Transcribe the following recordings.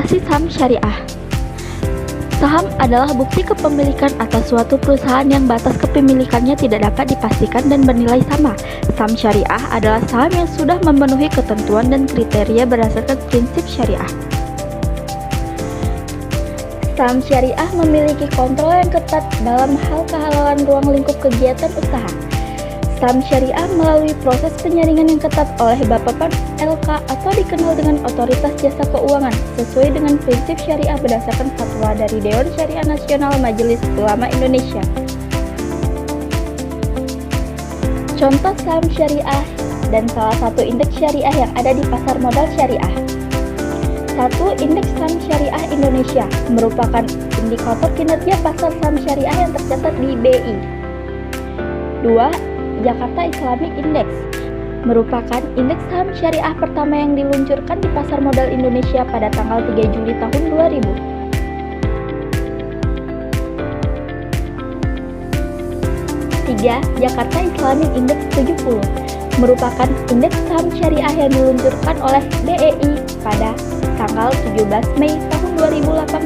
Representasi saham syariah. Saham adalah bukti kepemilikan atas suatu perusahaan yang batas kepemilikannya tidak dapat dipastikan dan bernilai sama. Saham syariah adalah saham yang sudah memenuhi ketentuan dan kriteria berdasarkan prinsip syariah. Saham syariah memiliki kontrol yang ketat dalam hal kehalalan ruang lingkup kegiatan usaha. Saham syariah melalui proses penyaringan yang ketat oleh Bappepan LK atau dikenal dengan Otoritas Jasa Keuangan sesuai dengan prinsip syariah berdasarkan fatwa dari Dewan Syariah Nasional Majelis Ulama Indonesia. Contoh saham syariah dan salah satu indeks syariah yang ada di pasar modal syariah. 1. Indeks saham syariah Indonesia merupakan indikator kinerja pasar saham syariah yang tercatat di BI. 2. Jakarta Islamic Index merupakan indeks saham syariah pertama yang diluncurkan di pasar modal Indonesia pada tanggal 3 Juli tahun 2000. 3. Jakarta Islamic Index 70 merupakan indeks saham syariah yang diluncurkan oleh BEI pada tanggal 17 Mei tahun 2018.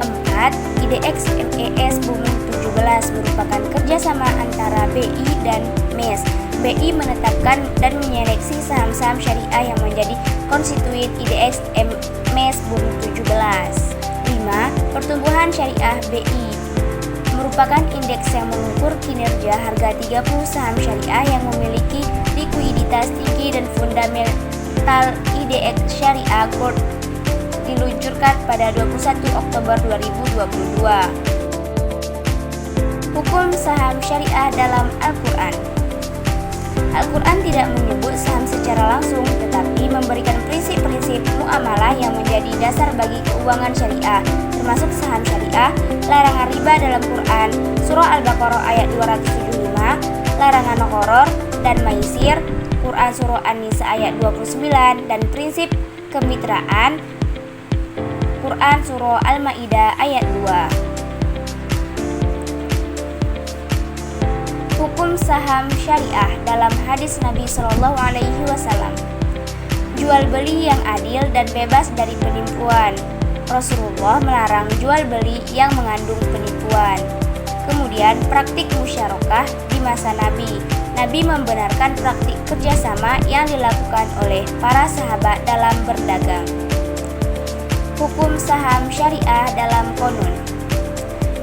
4. IDX MES Bumi 17 merupakan kerjasama antara BI dan MES. BI menetapkan dan menyeleksi saham-saham syariah yang menjadi konstituen IDX MES Bumi 17. 5. Pertumbuhan syariah BI merupakan indeks yang mengukur kinerja harga 30 saham syariah yang memiliki likuiditas tinggi dan fundamental. IDX Syariah Gold diluncurkan pada 21 Oktober 2022. Hukum saham syariah dalam Al-Quran. Al-Quran tidak menyebut saham secara langsung, tetapi memberikan prinsip-prinsip muamalah yang menjadi dasar bagi keuangan syariah, termasuk saham syariah, larangan riba dalam Quran, Surah Al-Baqarah ayat 275, larangan gharar dan maisir, Quran Surah An-Nisa ayat 29, dan prinsip kemitraan, Quran Surah Al-Ma'idah ayat 2. Hukum saham syariah dalam hadis Nabi Shallallahu Alaihi Wasallam. Jual beli yang adil dan bebas dari penipuan. Rasulullah melarang jual beli yang mengandung penipuan. Kemudian praktik musyarakah di masa Nabi. Nabi membenarkan praktik kerjasama yang dilakukan oleh para sahabat dalam berdagang. Hukum saham syariah dalam Qonun.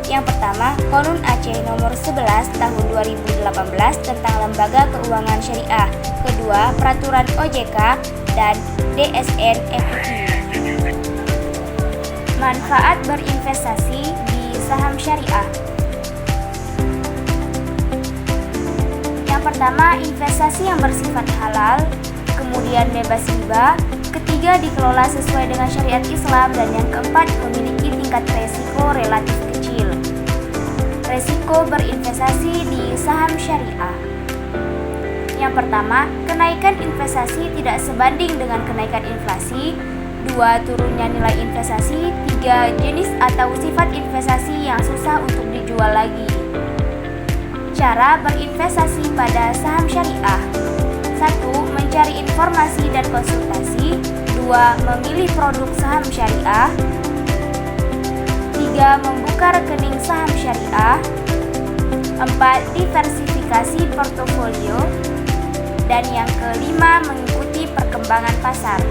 Yang pertama, Qonun Aceh nomor 11 tahun 2018 tentang lembaga keuangan syariah. Kedua, peraturan OJK dan DSN MUI. Manfaat berinvestasi di saham syariah. Yang pertama, investasi yang bersifat halal, kemudian bebas riba, ketiga dikelola sesuai dengan syariat Islam, dan yang keempat memiliki tingkat resiko relatif kecil. Resiko berinvestasi di saham syariah. Yang pertama, kenaikan investasi tidak sebanding dengan kenaikan inflasi. 2. Turunnya nilai investasi. 3. Jenis atau sifat investasi yang susah untuk dijual lagi. Cara berinvestasi pada saham syariah. 1. Mencari informasi dan konsultasi. 2. Memilih produk saham syariah. 3. Membuka rekening saham syariah. 4. Diversifikasi portofolio. Dan yang kelima, mengikuti perkembangan pasar.